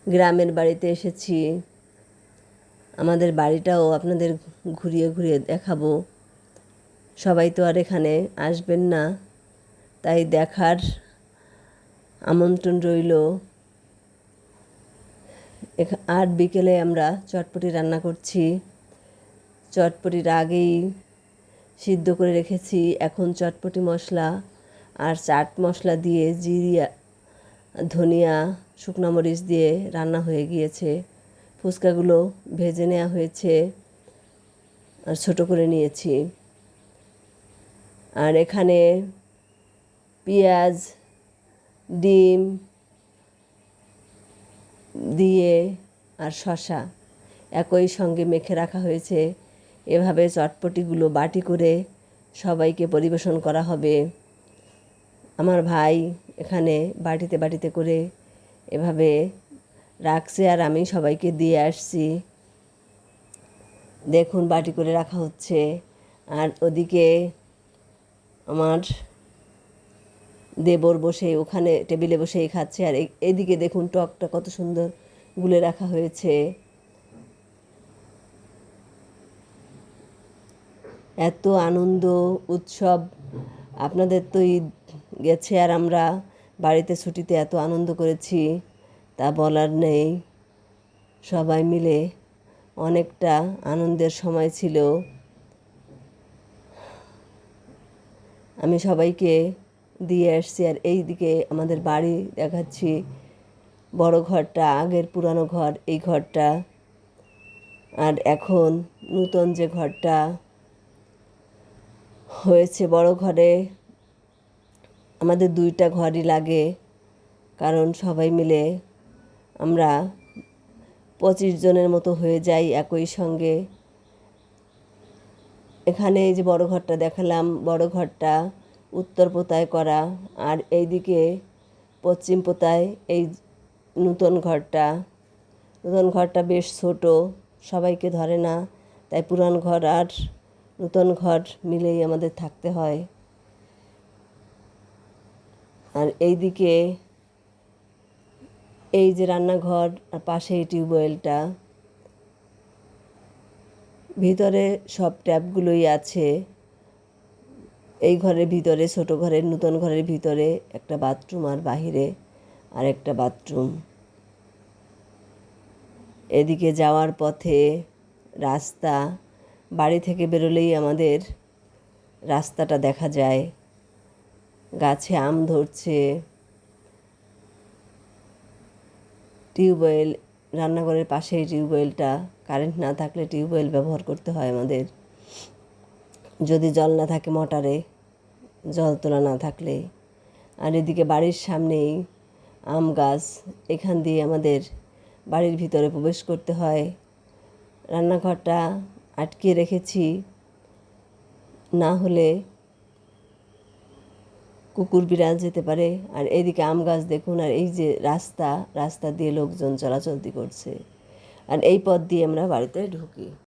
গ্রামের বাড়িতে এসেছি। আমাদের বাড়িটাও আপনাদের ঘুরিয়ে ঘুরিয়ে দেখাবো। সবাই তো আর এখানে আসবেন না, তাই দেখার আমন্ত্রণ রইল। আর বিকেলে আমরা চটপটি রান্না করছি। চটপটির আগেই সিদ্ধ করে রেখেছি। এখন চটপটি মশলা আর চাট মশলা দিয়ে জিরা, ধনিয়া, শুকনো মরিচ দিয়ে রান্না হয়ে গিয়েছে। ফুচকাগুলো ভেজে নেওয়া হয়েছে আর ছোটো করে নিয়েছি। আর এখানে পেঁয়াজ, ডিম দিয়ে আর শসা একই সঙ্গে মেখে রাখা হয়েছে। এভাবে চটপটিগুলো বাটি করে সবাইকে পরিবেশন করা হবে। আমার ভাই এখানে বাটিতে বাটিতে করে এভাবে রাখছে আর আমি সবাইকে দিয়ে আসছি। দেখুন বাটি করে রাখা হচ্ছে। আর ওদিকে আমার দেবর বসে ওখানে টেবিলে বসেই খাচ্ছে। আর এদিকে দেখুন টকটা কত সুন্দর গুলে রাখা হয়েছে। এত আনন্দ উৎসব, আপনাদের তো ঈদ গেছে আর আমরা বাড়িতে ছুটিতে এত আনন্দ করেছি তা বলার নেই। সবাই মিলে অনেকটা আনন্দের সময় ছিল। আমি সবাইকে দিয়ে আসছি। আর এই দিকে আমাদের বাড়ি দেখাচ্ছি। বড় ঘরটা আগের পুরানো ঘর, এই ঘরটা। আর এখন নূতন যে ঘরটা হয়েছে বড় ঘরে আমাদের দুইটা ঘরই লাগে, কারণ সবাই মিলে আমরা 25 জনের মতো হয়ে যাই একই সঙ্গে। এখানে এই যে বড় ঘরটা দেখালাম, বড় ঘরটা উত্তর পোতায় করা। আর এইদিকে পশ্চিম পোতায় এই নূতন ঘরটা বেশ ছোট, সবাইকে ধরে না, তাই পুরান ঘর আর নূতন ঘর মিলেই আমাদের থাকতে হয়। আর এইদিকে এই যে রান্নাঘর আর পাশে এই টিউবওয়েলটা, ভিতরে সব ট্যাপগুলোই আছে। এই ঘরের ভিতরে, ছোট ঘরের নূতন ঘরের ভিতরে একটা বাথরুম আর বাহিরে আর একটা বাথরুম। এদিকে যাওয়ার পথে রাস্তা, বাড়ি থেকে বেরোলেই আমাদের রাস্তাটা দেখা যায়। গাছে আম ধরছে। টিউবওয়েল, রান্নাঘরের পাশেই টিউবওয়েলটা। কারেন্ট না থাকলে টিউবওয়েল ব্যবহার করতে হয় আমাদের। যদি জল না থাকে মোটরে, জল তোলা না থাকলে। আর এদিকে বাড়ির সামনেই আম গাছ, এখান দিয়ে আমাদের বাড়ির ভিতরে প্রবেশ করতে হয়। রান্নাঘরটা আটকে রেখেছি, না হলে কুকুর বিড়াল যেতে পারে। আর এইদিকে আম গাছ দেখুন। আর এই যে রাস্তা দিয়ে লোকজন চলাচলতি করছে। আর এই পথ দিয়ে আমরা বাড়িতে ঢুকি।